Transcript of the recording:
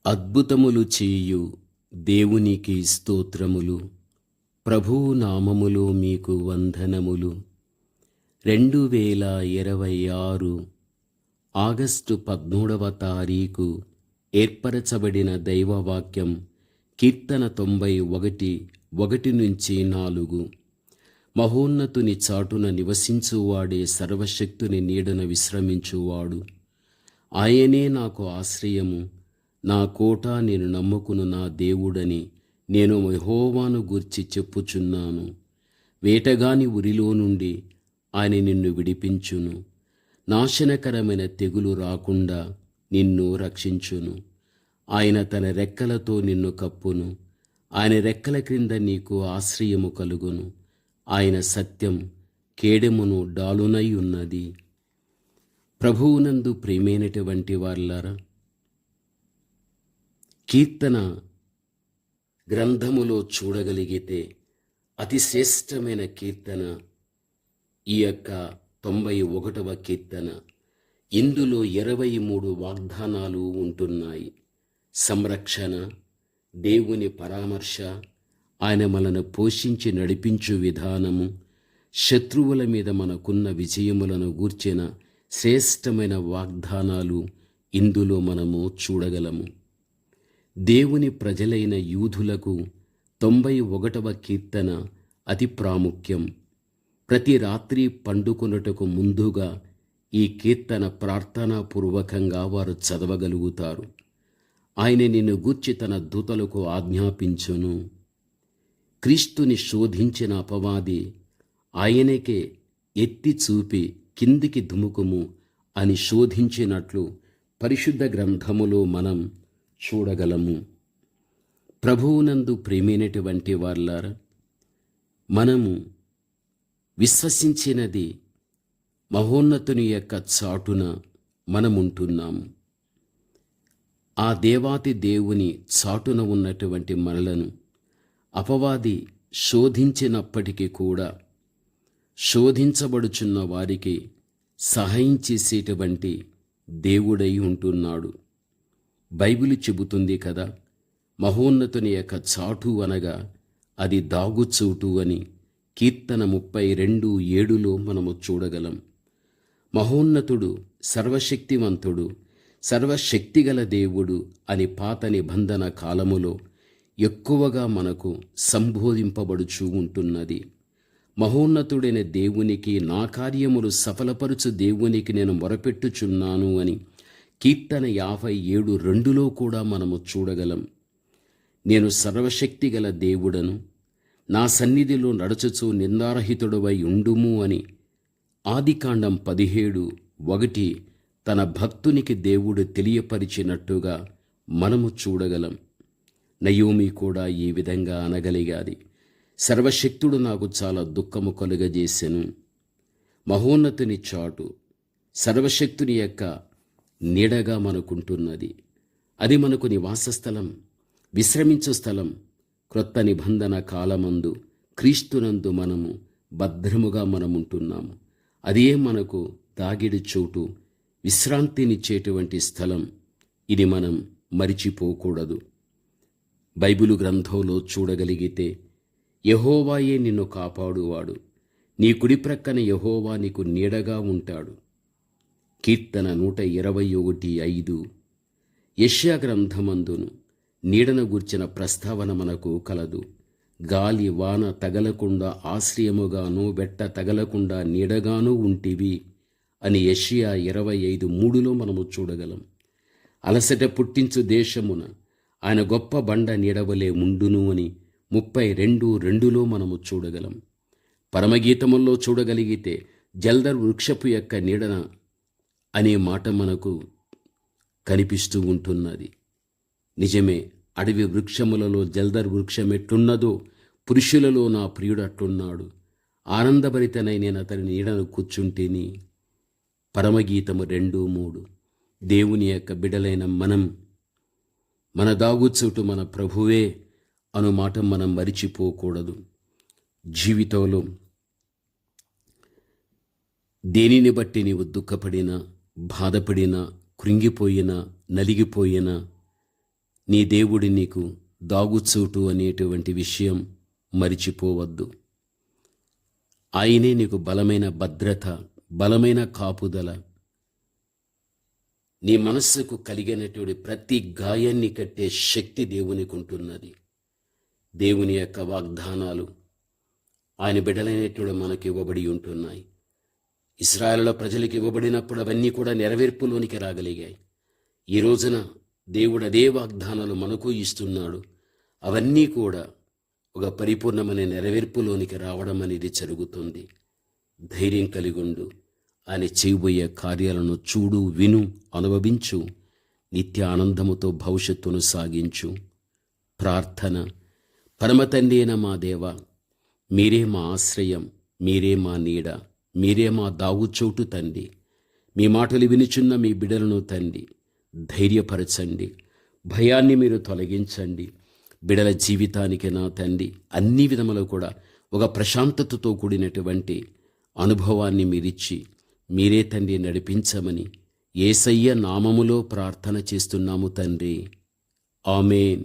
అద్భుతములు చేయు దేవునికి స్తోత్రములు. ప్రభువు నామములో మీకు వందనములు. 2026 ఆగస్టు 13వ తారీఖు ఏర్పరచబడిన దైవవాక్యం కీర్తన 91:1-4. మహోన్నతుని చాటున నివసించువాడే సర్వశక్తుని నీడన విశ్రమించువాడు. ఆయనే నాకు ఆశ్రయము, నా కోట, నేను నమ్ముకును నా దేవుడని నేను యెహోవాను గూర్చి చెప్పుచున్నాను. వేటగాని ఉరిలో నుండి ఆయన నిన్ను విడిపించును. నాశనకరమైన తెగులు రాకుండా నిన్ను రక్షించును. ఆయన తన రెక్కలతో నిన్ను కప్పును. ఆయన రెక్కల క్రింద నీకు ఆశ్రయము కలుగును. ఆయన సత్యం కేడెమును డాలునై ఉన్నది. ప్రభువునందు ప్రియమైనటువంటి వారలారా, కీర్తన గ్రంథములో చూడగలిగితే అతి శ్రేష్టమైన కీర్తన ఈ యొక్క 91వ కీర్తన. ఇందులో 23 వాగ్దానాలు ఉంటున్నాయి. సంరక్షణ, దేవుని పరామర్శ, ఆయన మనను పోషించి నడిపించు విధానము, శత్రువుల మీద మనకున్న విజయములను గూర్చిన శ్రేష్టమైన వాగ్దానాలు ఇందులో మనము చూడగలము. దేవుని ప్రజలైన యూదులకు 91వ కీర్తన అతి ప్రాముఖ్యం. ప్రతి రాత్రి పండుకొనుటకు ముందుగా ఈ కీర్తన ప్రార్థనాపూర్వకంగా వారు చదవగలుగుతారు. ఆయన నిన్ను గూర్చి తన దూతలకు ఆజ్ఞాపించును. క్రీస్తుని శోధించిన అపవాది ఆయనకే ఎత్తి చూపి కిందికి దుముకుము అని శోధించినట్లు పరిశుద్ధ గ్రంథములో మనం చూడగలము. ప్రభువునందు ప్రేమైనటువంటి వారలారా, మనము విశ్వసించినది మహోన్నతుని యొక్క చాటున మనముంటున్నాము. ఆ దేవాతి దేవుని చాటున ఉన్నటువంటి మనలను అపవాది శోధించినప్పటికీ కూడా శోధించబడుచున్న వారికి సహాయం చేసేటువంటి దేవుడై ఉంటున్నాడు. బైబిలు చెబుతుంది కదా, మహోన్నతుని యొక్క చాటు అనగా అది దాగుచోటు అని. కీర్తన 32:7లో మనము చూడగలం. మహోన్నతుడు, సర్వశక్తివంతుడు, సర్వశక్తిగల దేవుడు అని పాత నిబంధన కాలములో ఎక్కువగా మనకు సంబోధింపబడుచూ ఉంటున్నది. మహోన్నతుడైన దేవునికి, నా కార్యములు సఫలపరుచు దేవునికి నేను మొరపెట్టుచున్నాను అని కీర్తన 57:2లో కూడా మనము చూడగలం. నేను సర్వశక్తిగల దేవుడను, నా సన్నిధిలో నడుచుచు నిందారహితుడవై ఉండుము అని ఆదికాండం 17:1 తన భక్తునికి దేవుడు తెలియపరిచినట్టుగా మనము చూడగలం. నయోమి కూడా ఈ విధంగా అనగలిగాది. సర్వశక్తుడు నాకు చాలా దుఃఖము కలుగజేసెను. మహోన్నతుని చాటు సర్వశక్తుని యొక్క నీడగా మనకుంటున్నది. అది మనకు నివాస స్థలం, విశ్రమించు స్థలం. క్రొత్త నిబంధన కాలమందు క్రీస్తునందు మనము భద్రముగా మనముంటున్నాము. అదే మనకు దాగిడి చోటు, విశ్రాంతినిచ్చేటువంటి స్థలం. ఇది మనం మరిచిపోకూడదు. బైబిలు గ్రంథంలో చూడగలిగితే యెహోవాయే నిన్ను కాపాడువాడు. నీ కుడి ప్రక్కన యెహోవా నీకు నీడగా ఉంటాడు. కీర్తన 121:5. యెషయా గ్రంథమందును నీడను గూర్చిన ప్రస్తావన మనకు కలదు. గాలి వాన తగలకుండా ఆశ్రయముగాను, బెట్ట తగలకుండా నీడగాను ఉంటివి అని యెషయా 25:3లో మనము చూడగలం. అలసట పుట్టించు దేశమున ఆయన గొప్ప బండ నీడవలే ఉండును అని 32:2లో మనము చూడగలం. పరమగీతముల్లో చూడగలిగితే జల్దర్ వృక్షపు యొక్క నీడన అనే మాట మనకు కనిపిస్తూ ఉంటున్నది. నిజమే, అడవి వృక్షములలో జల్దర్ వృక్షం ఎట్లున్నదో పురుషులలో నా ప్రియుడు అట్లున్నాడు. ఆనందభరితనై నేను అతని నీడను కూర్చుంటేని. పరమగీతము 2:3. దేవుని యొక్క బిడలైన మనం, మన దాగుచోటు మన ప్రభువే అను మాట మనం మరిచిపోకూడదు. జీవితంలో దేనిని బట్టి నీవు దుఃఖపడినా, బాధపడినా, కృంగిపోయినా, నలిగిపోయినా నీ దేవుడి నీకు దాగుచోటు అనేటువంటి విషయం మరిచిపోవద్దు. ఆయనే నీకు బలమైన భద్రత, బలమైన కాపుదల. నీ మనస్సుకు కలిగినటువంటి ప్రతి గాయాన్ని కట్టే శక్తి దేవునికి ఉంటున్నది. దేవుని యొక్క వాగ్దానాలు ఆయన బిడ్డలైనటువంటి మనకు ఇవ్వబడి ఉంటున్నాయి. ఇశ్రాయేలు ప్రజలకు ఇవ్వబడినప్పుడు అవన్నీ కూడా నెరవేర్పులోనికి రాగలిగాయి. ఈ రోజున దేవుడు అదే వాగ్దానాలు మనకు ఇస్తున్నాడు. అవన్నీ కూడా ఒక పరిపూర్ణమైన నెరవేర్పులోనికి రావడం అనేది జరుగుతుంది. ధైర్యం కలిగుండు. ఆయన చేయబోయే కార్యాలను చూడు, విను, అనుభవించు. నిత్య ఆనందముతో భవిష్యత్తును సాగించు. ప్రార్థన. పరమ తండ్రి అయిన మా దేవ, మీరే మా ఆశ్రయం, మీరే మా నీడ, మీరే మా దాగుచోటు తండ్రి. మీ మాటలు వినుచున్న మీ బిడ్డలను తండ్రి ధైర్యపరచండి. భయాన్ని మీరు తొలగించండి. బిడల జీవితానికి నా తండ్రి అన్ని విధములు కూడా ఒక ప్రశాంతతతో కూడినటువంటి అనుభవాన్ని మీరిచ్చి మీరే తండ్రి నడిపించమని యేసయ్య నామములో ప్రార్థన చేస్తున్నాము తండ్రి. ఆమేన్.